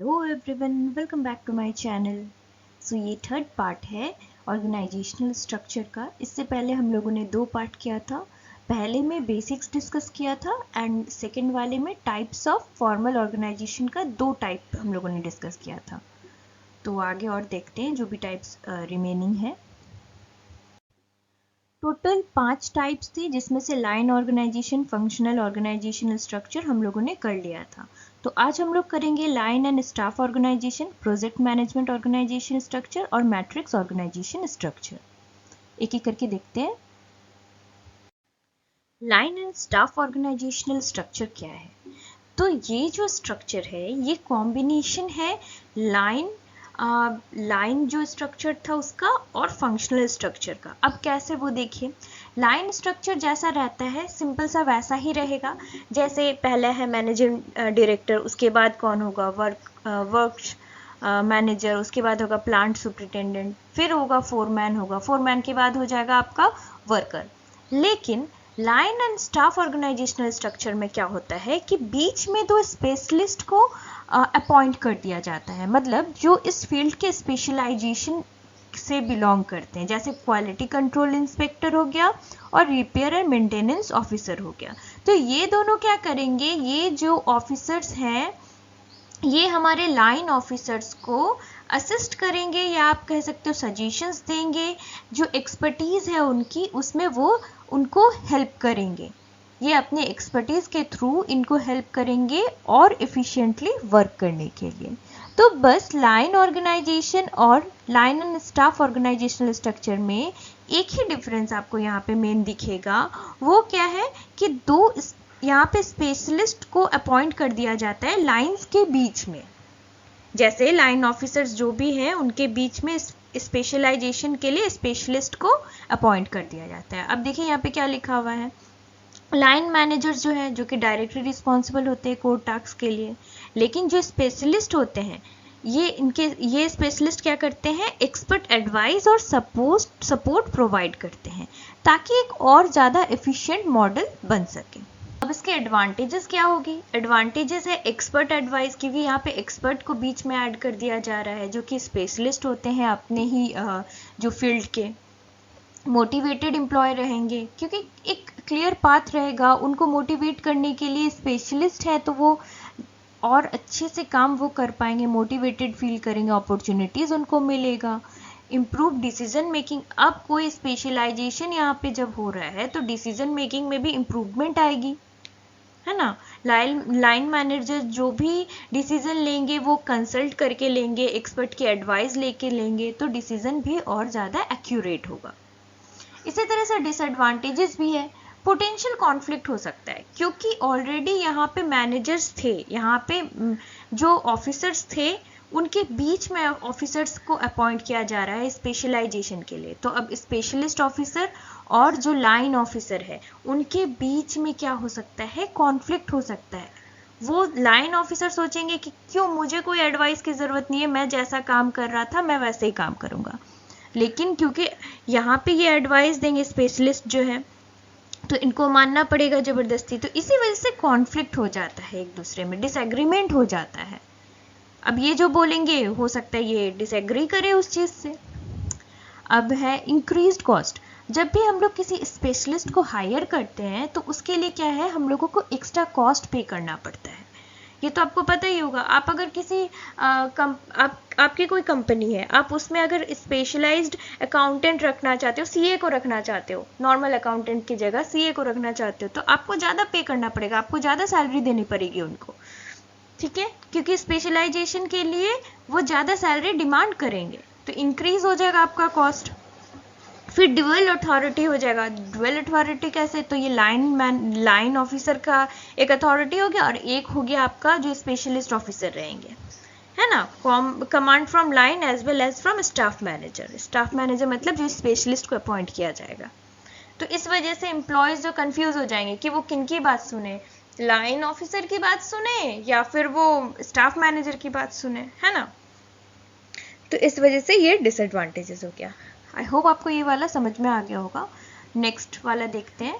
Hello everyone, welcome back to my channel. So ये third part है organisational structure का। इससे पहले हम लोगों ने दो पार्ट किया था। पहले में बेसिक्स डिस्कस किया था एंड सेकंड वाले में टाइप्स ऑफ फॉर्मल ऑर्गेनाइजेशन का दो टाइप हम लोगों ने डिस्कस किया था। तो आगे और देखते हैं जो भी टाइप्स रिमेनिंग है। टोटल 5 टाइप्स थी, जिसमें से line organisation, functional organisational structure हम लोगों ने कर लिया था। तो आज हम लोग करेंगे line and staff organisation, project management organisation structure और मैट्रिक्स ऑर्गेनाइजेशन स्ट्रक्चर। एक एक करके देखते हैं। Line and staff organisational structure क्या है? तो ये जो स्ट्रक्चर है ये कॉम्बिनेशन है लाइन जो स्ट्रक्चर था उसका और फंक्शनल स्ट्रक्चर का। अब कैसे वो देखिए। लाइन स्ट्रक्चर जैसा रहता है सिंपल सा वैसा ही रहेगा। जैसे पहला है मैनेजिंग डायरेक्टर, उसके बाद कौन होगा? वर्क मैनेजर, उसके बाद होगा प्लांट सुपरिटेंडेंट, फिर होगा फोरमैन, होगा फोरमैन के बाद हो जाएगा आपका वर्कर। लेकिन line and staff organisational structure में क्या होता है कि बीच में दो स्पेशलिस्ट को अपॉइंट कर दिया जाता है, मतलब जो इस फील्ड के स्पेशलाइजेशन से बिलोंग करते हैं। जैसे क्वालिटी कंट्रोल इंस्पेक्टर हो गया और रिपेयर एंड मेंटेनेंस ऑफिसर हो गया। तो ये दोनों क्या करेंगे, ये जो ऑफिसर्स हैं ये हमारे लाइन ऑफिसर्स को असिस्ट करेंगे, या आप कह सकते हो सजेशंस देंगे। जो एक्सपर्टीज़ है उनकी उसमें वो उनको हेल्प करेंगे। ये अपने एक्सपर्टीज़ के थ्रू इनको हेल्प करेंगे और एफिशिएंटली वर्क करने के लिए। तो बस लाइन ऑर्गेनाइजेशन और line and staff organisational structure में एक ही डिफरेंस आपको यहाँ पे मेन दिखेगा। वो क्या है कि दो यहाँ पे स्पेशलिस्ट को अपॉइंट कर दिया जाता है लाइंस के बीच में। जैसे लाइन ऑफिसर्स जो भी हैं उनके बीच में स्पेशलाइजेशन के लिए स्पेशलिस्ट को अपॉइंट कर दिया जाता है। अब देखिए यहाँ पे क्या लिखा हुआ है। लाइन मैनेजर्स जो है जो कि डायरेक्टली रिस्पॉन्सिबल होते हैं कोर टास्क के लिए, लेकिन जो स्पेशलिस्ट होते हैं ये स्पेशलिस्ट क्या करते हैं, एक्सपर्ट एडवाइस और सपोर्ट प्रोवाइड करते हैं ताकि एक और ज़्यादा एफिशिएंट मॉडल बन सके। अब इसके एडवांटेजेस क्या होगी? एडवांटेजेस है एक्सपर्ट एडवाइस, क्योंकि यहाँ पे एक्सपर्ट को बीच में ऐड कर दिया जा रहा है जो कि स्पेशलिस्ट होते हैं अपने ही जो फील्ड के। मोटिवेटेड एम्प्लॉय रहेंगे क्योंकि एक क्लियर पाथ रहेगा उनको मोटिवेट करने के लिए। स्पेशलिस्ट है तो वो और अच्छे से काम वो कर पाएंगे, मोटिवेटेड फील करेंगे, अपॉर्चुनिटीज़ उनको मिलेगा। Improve decision making. अब कोई स्पेशलाइजेशन यहाँ पे जब हो रहा है तो डिसीजन मेकिंग में भी इम्प्रूवमेंट आएगी, है ना। लाइन मैनेजर जो भी डिसीजन लेंगे वो कंसल्ट करके लेंगे, एक्सपर्ट की एडवाइस लेके लेंगे, तो डिसीजन भी और ज़्यादा एक्यूरेट होगा। इसी तरह से डिसएडवांटेजेस भी है। पोटेंशियल कॉन्फ्लिक्ट हो सकता है क्योंकि ऑलरेडी यहाँ पे मैनेजर्स थे, यहाँ पे जो ऑफिसर्स थे उनके बीच में ऑफिसर्स को अपॉइंट किया जा रहा है स्पेशलाइजेशन के लिए। तो अब स्पेशलिस्ट ऑफिसर और जो लाइन ऑफिसर है उनके बीच में क्या हो सकता है, कॉन्फ्लिक्ट हो सकता है। वो लाइन ऑफिसर सोचेंगे कि क्यों, मुझे कोई एडवाइस की ज़रूरत नहीं है, मैं जैसा काम कर रहा था मैं वैसे ही काम करूँगा। लेकिन क्योंकि यहाँ पे ये एडवाइस देंगे स्पेशलिस्ट जो है तो इनको मानना पड़ेगा ज़बरदस्ती, तो इसी वजह से कॉन्फ्लिक्ट हो जाता है, एक दूसरे में डिसएग्रीमेंट हो जाता है। अब ये जो बोलेंगे हो सकता है ये डिसएग्री करे उस चीज़ से। अब है इंक्रीज्ड कॉस्ट। जब भी हम लोग किसी स्पेशलिस्ट को हायर करते हैं तो उसके लिए क्या है, हम लोगों को एक्स्ट्रा कॉस्ट पे करना पड़ता है। ये तो आपको पता ही होगा। आप अगर किसी आपकी कोई कंपनी है, आप उसमें अगर स्पेशलाइज्ड अकाउंटेंट रखना चाहते हो, सीए को रखना चाहते हो, नॉर्मल अकाउंटेंट की जगह सीए को रखना चाहते हो, तो आपको ज़्यादा पे करना पड़ेगा, आपको ज़्यादा सैलरी देनी पड़ेगी उनको, ठीक है, क्योंकि स्पेशलाइजेशन के लिए वो ज़्यादा सैलरी डिमांड करेंगे, तो इंक्रीज हो जाएगा आपका कॉस्ट। फिर ड्यूअल अथॉरिटी हो जाएगा। ड्यूअल अथॉरिटी कैसे, तो ये लाइन ऑफिसर का एक अथॉरिटी हो गया और एक हो गया आपका जो स्पेशलिस्ट ऑफिसर रहेंगे, है ना। Command from line as well as from staff manager. Staff manager मतलब जो स्पेशलिस्ट को अपॉइंट किया जाएगा। तो इस वजह से एम्प्लॉयज़ जो कंफ्यूज हो जाएंगे कि वो किन की बात सुने, लाइन ऑफिसर की बात सुने या फिर वो स्टाफ मैनेजर की बात सुने, है ना। तो इस वजह से ये डिसएडवांटेजेस हो गया। आई होप आपको ये वाला समझ में आ गया होगा। नेक्स्ट वाला देखते हैं।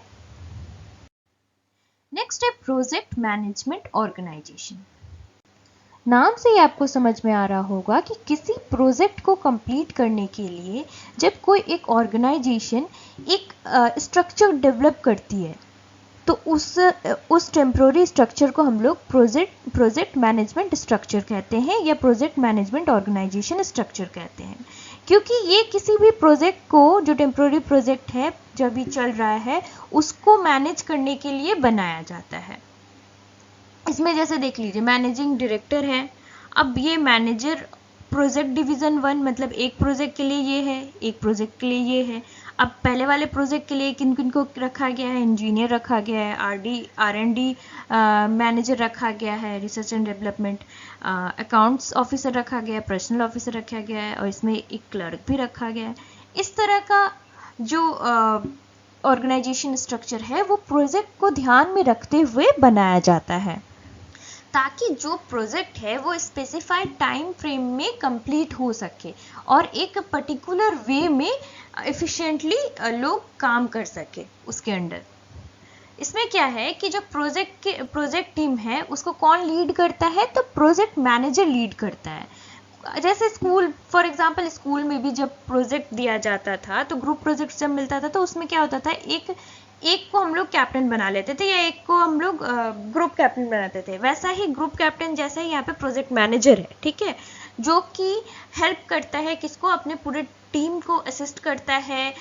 नेक्स्ट है प्रोजेक्ट मैनेजमेंट ऑर्गेनाइजेशन। नाम से ही आपको समझ में आ रहा होगा कि किसी प्रोजेक्ट को कंप्लीट करने के लिए जब कोई एक ऑर्गेनाइजेशन एक स्ट्रक्चर डेवलप करती है तो उस टेम्प्रोरी स्ट्रक्चर को हम लोग प्रोजेक्ट मैनेजमेंट स्ट्रक्चर कहते हैं या प्रोजेक्ट मैनेजमेंट ऑर्गेनाइजेशन स्ट्रक्चर कहते हैं, क्योंकि ये किसी भी प्रोजेक्ट को, जो टेम्प्रोरी प्रोजेक्ट है जो भी चल रहा है, उसको मैनेज करने के लिए बनाया जाता है। इसमें जैसे देख लीजिए मैनेजिंग डायरेक्टर है। अब ये मैनेजर प्रोजेक्ट डिवीज़न 1 मतलब एक प्रोजेक्ट के लिए ये है, एक प्रोजेक्ट के लिए ये है। अब पहले वाले प्रोजेक्ट के लिए किन किन को रखा गया है, इंजीनियर रखा गया है, R&D मैनेजर रखा गया है, research and development, accounts officer रखा गया है, पर्सनल ऑफिसर रखा गया है और इसमें एक क्लर्क भी रखा गया है। इस तरह का जो ऑर्गेनाइजेशन स्ट्रक्चर है वो प्रोजेक्ट को ध्यान में रखते हुए बनाया जाता है ताकि जो प्रोजेक्ट है वो स्पेसिफाइड टाइम फ्रेम में कंप्लीट हो सके और एक पर्टिकुलर वे में एफिशिएंटली लोग काम कर सके उसके अंडर। इसमें क्या है कि जो प्रोजेक्ट टीम है उसको कौन लीड करता है, तो प्रोजेक्ट मैनेजर लीड करता है। जैसे स्कूल, फॉर एग्जांपल स्कूल में भी जब प्रोजेक्ट दिया जाता था तो ग्रुप प्रोजेक्ट जब मिलता था तो उसमें क्या होता था, एक को हम लोग कैप्टन बना लेते थे या एक को हम लोग ग्रुप कैप्टन बनाते थे। वैसा ही ग्रुप कैप्टन जैसा ही यहाँ पे प्रोजेक्ट मैनेजर है, ठीक है, जो कि हेल्प करता है किसको, अपने पूरे टीम को असिस्ट करता है,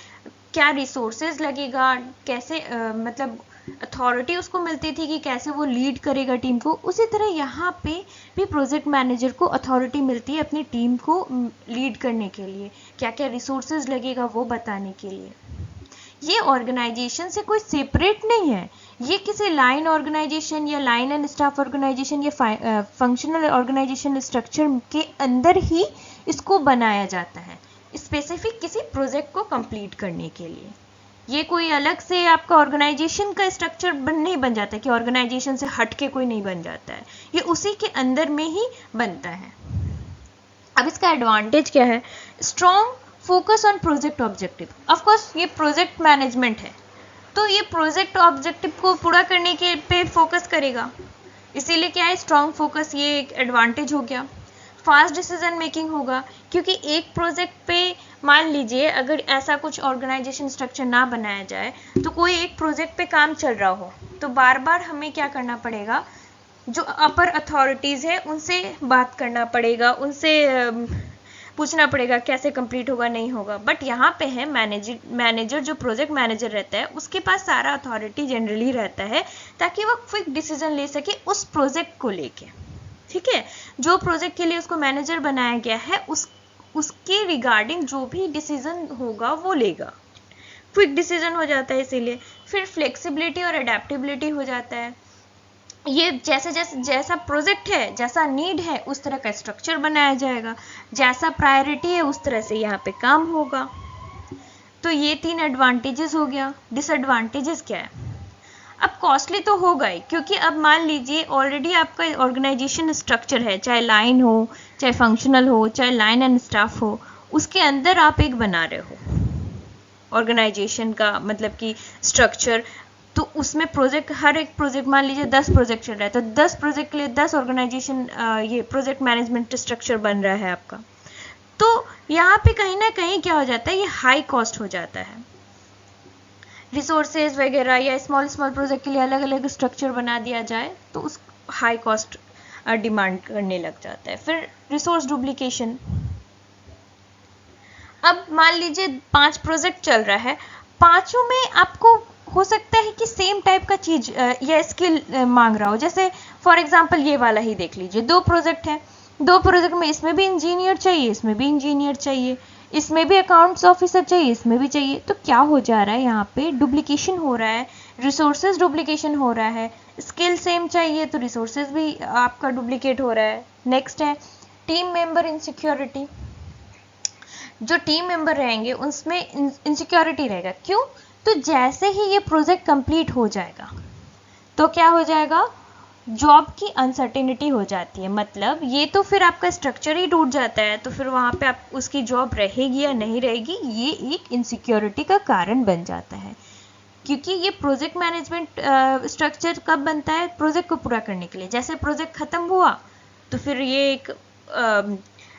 क्या रिसोर्सेज लगेगा, कैसे मतलब अथॉरिटी उसको मिलती थी कि कैसे वो लीड करेगा टीम को। उसी तरह यहाँ पे भी प्रोजेक्ट मैनेजर को अथॉरिटी मिलती है अपनी टीम को लीड करने के लिए, क्या क्या रिसोर्सेज लगेगा वो बताने के लिए। ये ऑर्गेनाइजेशन से कोई सेपरेट नहीं है, ये किसी लाइन ऑर्गेनाइजेशन या लाइन एंड स्टाफ ऑर्गेनाइजेशन या फंक्शनल ऑर्गेनाइजेशन स्ट्रक्चर के अंदर ही इसको बनाया जाता है स्पेसिफिक किसी प्रोजेक्ट को कंप्लीट करने के लिए। ये कोई अलग से आपका ऑर्गेनाइजेशन का स्ट्रक्चर नहीं बन जाता है कि ऑर्गेनाइजेशन से हट के कोई नहीं बन जाता है, ये उसी के अंदर में ही बनता है। अब इसका एडवांटेज क्या है, strong focus on project objective. Of course ये प्रोजेक्ट मैनेजमेंट है तो ये प्रोजेक्ट ऑब्जेक्टिव को पूरा करने के पे फोकस करेगा, इसीलिए क्या है स्ट्रॉन्ग फोकस, ये एक एडवांटेज हो गया। फास्ट डिसीजन मेकिंग होगा क्योंकि एक प्रोजेक्ट पे मान लीजिए अगर ऐसा कुछ ऑर्गेनाइजेशन स्ट्रक्चर ना बनाया जाए तो कोई एक प्रोजेक्ट पे काम चल रहा हो तो बार बार हमें क्या करना पड़ेगा, जो अपर अथॉरिटीज़ है उनसे बात करना पड़ेगा, उनसे पूछना पड़ेगा कैसे कंप्लीट होगा नहीं होगा। बट यहाँ पे है मैनेजर जो प्रोजेक्ट मैनेजर रहता है उसके पास सारा अथॉरिटी जनरली रहता है ताकि वो क्विक डिसीजन ले सके उस प्रोजेक्ट को लेके, ठीक है। जो प्रोजेक्ट के लिए उसको मैनेजर बनाया गया है उसके रिगार्डिंग जो भी डिसीजन होगा वो लेगा, क्विक डिसीजन हो जाता है। इसीलिए फिर फ्लेक्सिबिलिटी और अडेप्टेबिलिटी हो जाता है। ये जैसा प्रोजेक्ट है, जैसा नीड है उस तरह का स्ट्रक्चर बनाया जाएगा, जैसा प्रायोरिटी है उस तरह से यहाँ पे काम होगा। तो ये 3 एडवांटेजेस हो गया। डिसएडवांटेजेस क्या है, अब कॉस्टली तो होगा ही क्योंकि अब मान लीजिए ऑलरेडी आपका ऑर्गेनाइजेशन स्ट्रक्चर है, चाहे लाइन हो, चाहे फंक्शनल हो, चाहे लाइन एंड स्टाफ हो, उसके अंदर आप एक बना रहे हो ऑर्गेनाइजेशन का मतलब कि स्ट्रक्चर। तो उसमें प्रोजेक्ट, हर एक प्रोजेक्ट मान लीजिए 10 प्रोजेक्ट चल रहा है तो 10 प्रोजेक्ट के लिए 10 ऑर्गेनाइजेशन ये प्रोजेक्ट मैनेजमेंट स्ट्रक्चर बन रहा है आपका। तो यहाँ पे कहीं ना कहीं क्या हो जाता है, ये हाई कॉस्ट हो जाता है। रिसोर्सेज वगैरह या स्मॉल प्रोजेक्ट के लिए अलग अलग स्ट्रक्चर बना दिया जाए तो उस हाई कॉस्ट डिमांड करने लग जाता है। फिर रिसोर्स डुप्लीकेशन, अब मान लीजिए 5 प्रोजेक्ट चल रहा है, पांचों में आपको हो सकता है कि सेम टाइप का चीज या स्किल मांग रहा हो। जैसे फॉर एग्जांपल ये वाला ही देख लीजिए, 2 प्रोजेक्ट है, 2 प्रोजेक्ट में इसमें भी इंजीनियर चाहिए, इसमें भी इंजीनियर चाहिए, इसमें भी अकाउंट्स ऑफिसर चाहिए, इसमें भी चाहिए। तो क्या हो जा रहा है, यहाँ पे डुप्लीकेशन हो रहा है, रिसोर्सेज डुप्लीकेशन हो रहा है। स्किल सेम चाहिए तो रिसोर्सेज भी आपका डुप्लीकेट हो रहा है। नेक्स्ट है टीम मेंबर इनसिक्योरिटी, जो टीम मेंबर रहेंगे उसमें इनसिक्योरिटी रहेगा। क्यों, तो जैसे ही ये प्रोजेक्ट कंप्लीट हो जाएगा तो क्या हो जाएगा, जॉब की अनसर्टेनिटी हो जाती है। मतलब ये तो फिर आपका स्ट्रक्चर ही टूट जाता है, तो फिर वहाँ पे आप उसकी जॉब रहेगी या नहीं रहेगी, ये एक इनसिक्योरिटी का कारण बन जाता है। क्योंकि ये प्रोजेक्ट मैनेजमेंट स्ट्रक्चर कब बनता है, प्रोजेक्ट को पूरा करने के लिए। जैसे प्रोजेक्ट खत्म हुआ तो फिर ये एक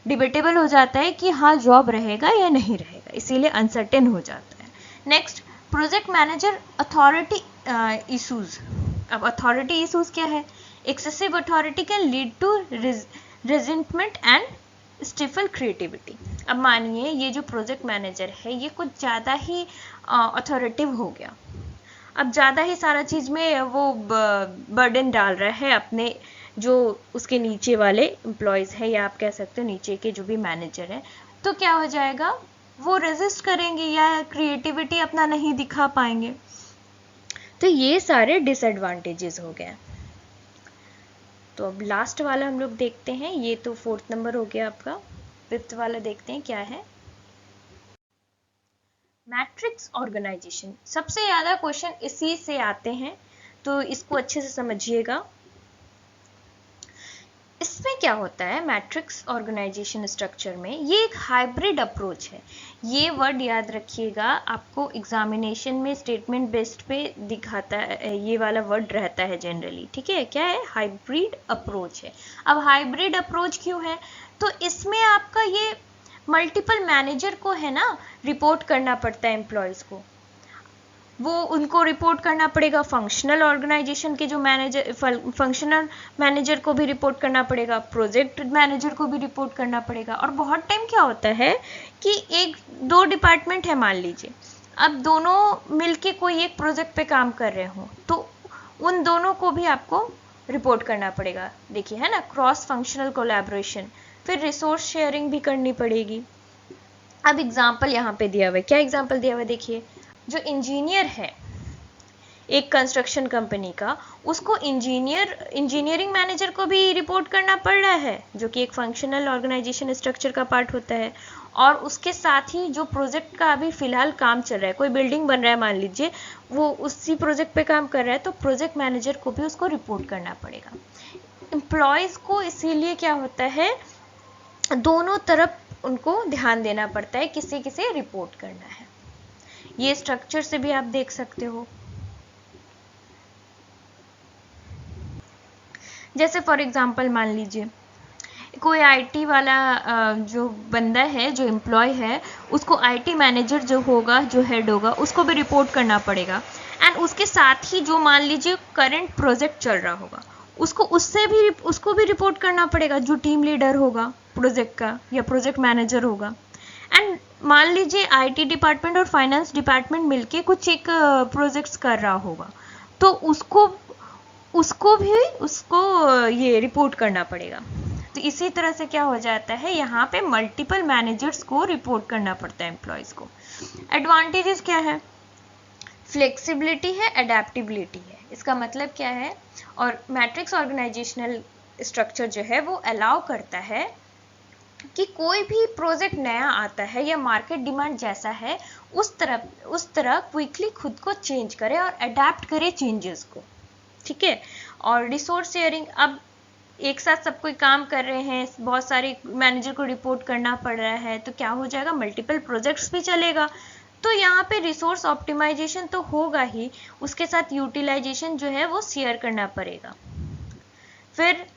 डिबेटेबल हो जाता है कि हाँ जॉब रहेगा या नहीं रहेगा, इसीलिए अनसर्टेन हो जाता है। Next, project manager authority issues. अब अथॉरिटी इशूज क्या है? Excessive authority can lead to resentment and stifle creativity. अब मानिए ये जो प्रोजेक्ट मैनेजर है ये कुछ ज़्यादा ही अथॉरिटिव हो गया, अब ज़्यादा ही सारा चीज़ में वो बर्डन डाल रहा है अपने जो उसके नीचे वाले एम्प्लॉयज़ हैं, या आप कह सकते हो नीचे के जो भी मैनेजर हैं। तो क्या हो जाएगा, वो रेजिस्ट करेंगे या क्रिएटिविटी अपना नहीं दिखा पाएंगे। तो ये सारे डिसएडवांटेजेस हो गए। तो अब लास्ट वाला हम लोग देखते हैं, ये तो 4th नंबर हो गया आपका। 5th वाला देखते हैं क्या है। Matrix organisation. सबसे ज़्यादा क्वेश्चन इसी से आते हैं, तो इसको अच्छे से समझिएगा। इसमें क्या होता है, मैट्रिक्स ऑर्गेनाइजेशन स्ट्रक्चर में ये एक हाइब्रिड अप्रोच है। ये वर्ड याद रखिएगा, आपको एग्जामिनेशन में स्टेटमेंट बेस्ड पे दिखाता है, ये वाला वर्ड रहता है जनरली, ठीक है। क्या है, हाइब्रिड अप्रोच है। अब हाइब्रिड अप्रोच क्यों है, तो इसमें आपका ये मल्टीपल मैनेजर को है ना रिपोर्ट करना पड़ता है एम्प्लॉयज़ को, वो उनको रिपोर्ट करना पड़ेगा। फंक्शनल ऑर्गेनाइजेशन के जो मैनेजर, फंक्शनल मैनेजर को भी रिपोर्ट करना पड़ेगा, प्रोजेक्ट मैनेजर को भी रिपोर्ट करना पड़ेगा। और बहुत टाइम क्या होता है कि एक दो डिपार्टमेंट है मान लीजिए, अब दोनों मिलके कोई एक प्रोजेक्ट पे काम कर रहे हो, तो उन दोनों को भी आपको रिपोर्ट करना पड़ेगा। देखिए है ना, क्रॉस फंक्शनल कोलैबोरेशन। फिर रिसोर्स शेयरिंग भी करनी पड़ेगी। अब एग्जाम्पल यहाँ पे दिया हुआ है, क्या एग्जाम्पल दिया हुआ है देखिए। जो इंजीनियर है एक कंस्ट्रक्शन कंपनी का, उसको इंजीनियरिंग मैनेजर को भी रिपोर्ट करना पड़ रहा है, जो कि एक फंक्शनल ऑर्गेनाइजेशन स्ट्रक्चर का पार्ट होता है। और उसके साथ ही जो प्रोजेक्ट का अभी फिलहाल काम चल रहा है, कोई बिल्डिंग बन रहा है मान लीजिए, वो उसी प्रोजेक्ट पे काम कर रहा है, तो प्रोजेक्ट मैनेजर को भी उसको रिपोर्ट करना पड़ेगा। एम्प्लॉयज़ को इसीलिए क्या होता है, दोनों तरफ उनको ध्यान देना पड़ता है, किसे किसे रिपोर्ट करना है। ये स्ट्रक्चर से भी आप देख सकते हो। जैसे फॉर एग्जांपल मान लीजिए कोई आईटी वाला जो बंदा है, जो एम्प्लॉय है, उसको आईटी मैनेजर जो होगा, जो हेड होगा, उसको भी रिपोर्ट करना पड़ेगा। एंड उसके साथ ही जो मान लीजिए करंट प्रोजेक्ट चल रहा होगा, उसको भी रिपोर्ट करना पड़ेगा, जो टीम लीडर होगा प्रोजेक्ट का या प्रोजेक्ट मैनेजर होगा। एंड मान लीजिए आईटी डिपार्टमेंट और फाइनेंस डिपार्टमेंट मिलके कुछ एक प्रोजेक्ट्स कर रहा होगा, तो उसको ये रिपोर्ट करना पड़ेगा। तो इसी तरह से क्या हो जाता है, यहाँ पे मल्टीपल मैनेजर्स को रिपोर्ट करना पड़ता है एम्प्लॉयज़ को। एडवांटेजेस क्या है, फ्लेक्सिबिलिटी है, अडेप्टिबिलिटी है। इसका मतलब क्या है, और मैट्रिक्स ऑर्गेनाइजेशनल स्ट्रक्चर जो है वो अलाउ करता है कि कोई भी प्रोजेक्ट नया आता है या मार्केट डिमांड जैसा है उस तरह क्विकली खुद को चेंज करे और अडेप्ट करे चेंजेस को, ठीक है। और रिसोर्स शेयरिंग, अब एक साथ सब कोई काम कर रहे हैं, बहुत सारे मैनेजर को रिपोर्ट करना पड़ रहा है, तो क्या हो जाएगा, मल्टीपल प्रोजेक्ट्स भी चलेगा। तो यहाँ पे रिसोर्स ऑप्टिमाइजेशन तो होगा ही, उसके साथ यूटिलाइजेशन जो है वो शेयर करना पड़ेगा। फिर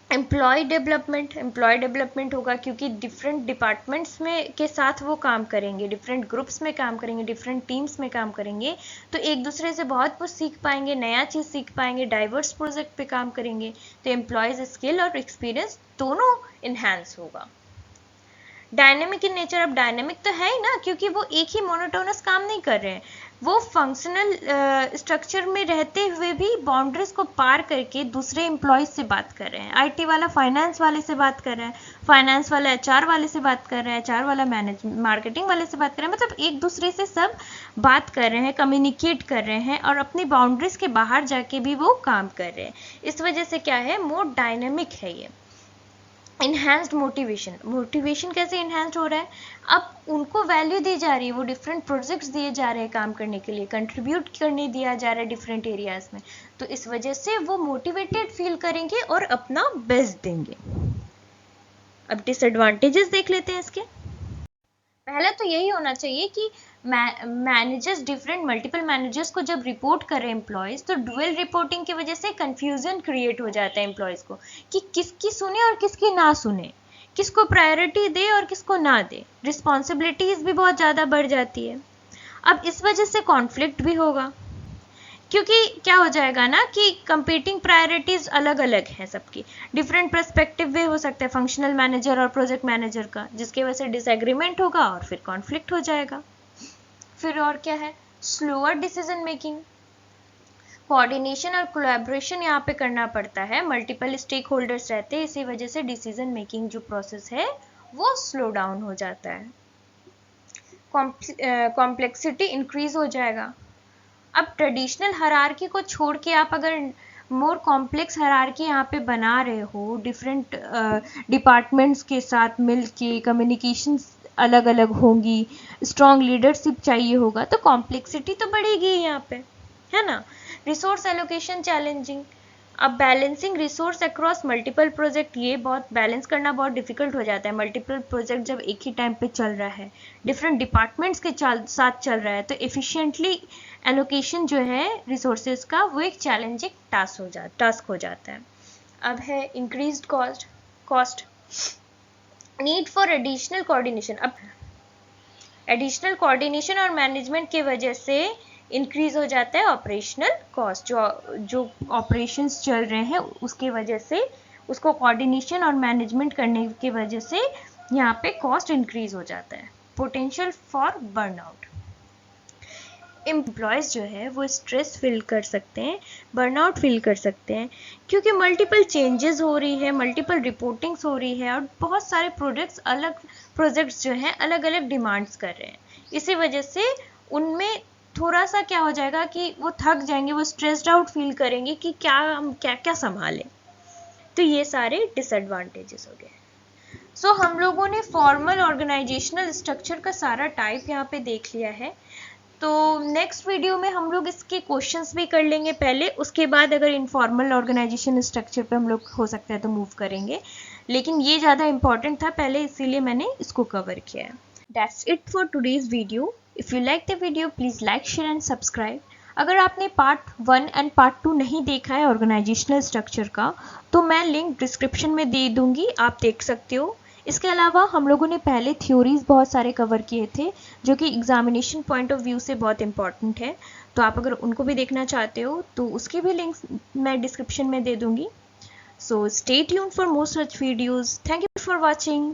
एम्प्लॉय डेवलपमेंट होगा, क्योंकि डिफरेंट डिपार्टमेंट्स में के साथ वो काम करेंगे, डिफरेंट ग्रुप्स में काम करेंगे, डिफरेंट टीम्स में काम करेंगे, तो एक दूसरे से बहुत कुछ सीख पाएंगे, नया चीज़ सीख पाएंगे, डाइवर्स प्रोजेक्ट पे काम करेंगे, तो एम्प्लॉयज़ स्किल और एक्सपीरियंस दोनों इन्हांस होगा। डायनेमिक इन नेचर, अब डायनेमिक तो है ही ना, क्योंकि वो एक ही मोनोटोनस काम नहीं कर रहे हैं, वो फंक्शनल स्ट्रक्चर में रहते हुए भी बाउंड्रीज को पार करके दूसरे एम्प्लॉयज से बात कर रहे हैं। आईटी वाला फाइनेंस वाले से बात कर रहा है, फाइनेंस वाला एचआर वाले से बात कर रहा है, एचआर वाला मार्केटिंग वाले से बात कर रहा है, मतलब एक दूसरे से सब बात कर रहे हैं, कम्युनिकेट कर रहे हैं, और अपनी बाउंड्रीज के बाहर जाके भी वो काम कर रहे हैं। इस वजह से क्या है, मोर डायनेमिक है ये। इन्हांस्ड मोटिवेशन कैसे इन्हांस्ड हो रहा है, अब उनको वैल्यू दी जा रही है, वो डिफरेंट प्रोजेक्ट्स दिए जा रहे हैं काम करने के लिए, कंट्रीब्यूट करने दिया जा रहा है डिफरेंट एरियाज में, तो इस वजह से वो मोटिवेटेड फील करेंगे और अपना बेस्ट देंगे। अब डिसएडवांटेजेस देख लेते हैं इसके। पहले तो यही होना चाहिए कि मैनेजर्स डिफरेंट मल्टीपल मैनेजर्स को जब रिपोर्ट करें एम्प्लॉयज, तो डुअल रिपोर्टिंग की वजह से कंफ्यूजन क्रिएट हो जाता है एम्प्लॉयज को कि किसकी सुने और किसकी ना सुने, किसको प्रायोरिटी दे और किसको ना दे। रिस्पॉन्सिबिलिटीज भी बहुत ज़्यादा बढ़ जाती है। अब इस वजह से कॉन्फ्लिक्ट भी होगा, क्योंकि क्या हो जाएगा ना कि कंपीटिंग प्रायोरिटीज अलग अलग हैं सबकी, डिफरेंट पर्सपेक्टिव भी हो सकता है फंक्शनल मैनेजर और प्रोजेक्ट मैनेजर का, जिसकी वजह से डिसएग्रीमेंट होगा और फिर कॉन्फ्लिक्ट हो जाएगा। फिर और क्या है, स्लोअर डिसीजन मेकिंग, कोऑर्डिनेशन और कोलैबोरेशन यहाँ पे करना पड़ता है, मल्टीपल स्टेक होल्डर्स रहते हैं, इसी वजह से डिसीजन मेकिंग जो प्रोसेस है वो स्लो डाउन हो जाता है। कॉम्प्लेक्सिटी इंक्रीज हो जाएगा। अब ट्रेडिशनल हायरार्की को छोड़ के आप अगर मोर कॉम्प्लेक्स हायरार्की यहाँ पे बना रहे हो, डिफरेंट डिपार्टमेंट्स के साथ मिल के कम्युनिकेशन अलग अलग होंगी, स्ट्रॉन्ग लीडरशिप चाहिए होगा, तो कॉम्प्लेक्सिटी तो बढ़ेगी यहाँ पे, है ना। रिसोर्स एलोकेशन चैलेंजिंग, अब balancing resource across multiple project, ये बहुत बैलेंस करना बहुत डिफिकल्ट हो जाता है। मल्टीपल प्रोजेक्ट जब एक ही टाइम पे चल रहा है, डिफरेंट डिपार्टमेंट्स के साथ चल रहा है, तो एफिशिएंटली एलोकेशन जो है रिसोर्सेज का, वो एक चैलेंजिंग टास्क हो जाता है। अब है increased cost need for additional coordination. अब एडिशनल कोऑर्डिनेशन और मैनेजमेंट की वजह से इंक्रीज हो जाता है ऑपरेशनल कॉस्ट, जो ऑपरेशंस चल रहे हैं उसके वजह से, उसको कोऑर्डिनेशन और मैनेजमेंट करने की वजह से यहाँ पे कॉस्ट इंक्रीज हो जाता है। पोटेंशियल फॉर बर्नआउट, एम्प्लॉयज जो है वो स्ट्रेस फील कर सकते हैं, बर्नआउट फील कर सकते हैं, क्योंकि मल्टीपल चेंजेस हो रही है, मल्टीपल रिपोर्टिंग्स हो रही है, और बहुत सारे प्रोजेक्ट्स जो हैं अलग अलग डिमांड्स कर रहे हैं। इसी वजह से उनमें थोड़ा सा क्या हो जाएगा कि वो थक जाएंगे, वो स्ट्रेस्ड आउट फील करेंगे कि क्या हम क्या क्या संभालें। तो ये सारे डिसएडवांटेजेस हो गए। सो हम लोगों ने फॉर्मल ऑर्गेनाइजेशनल स्ट्रक्चर का सारा टाइप यहाँ पे देख लिया है। तो नेक्स्ट वीडियो में हम लोग इसके क्वेश्चंस भी कर लेंगे पहले, उसके बाद अगर इनफॉर्मल ऑर्गेनाइजेशन स्ट्रक्चर पे हम लोग हो सकता है तो मूव करेंगे, लेकिन ये ज़्यादा इंपॉर्टेंट था पहले, इसीलिए मैंने इसको कवर किया है। That's it for today's video. If you like the video, please like, share and subscribe. अगर आपने पार्ट 1 एंड पार्ट 2 नहीं देखा है ऑर्गेनाइजेशनल स्ट्रक्चर का, तो मैं लिंक डिस्क्रिप्शन में दे दूंगी, आप देख सकते हो। इसके अलावा हम लोगों ने पहले थ्योरीज बहुत सारे कवर किए थे, जो कि एग्जामिनेशन पॉइंट ऑफ व्यू से बहुत इंपॉर्टेंट है, तो आप अगर उनको भी देखना चाहते हो तो उसकी भी लिंक मैं डिस्क्रिप्शन में दे दूंगी। So stay tuned for more such videos. Thank you for watching.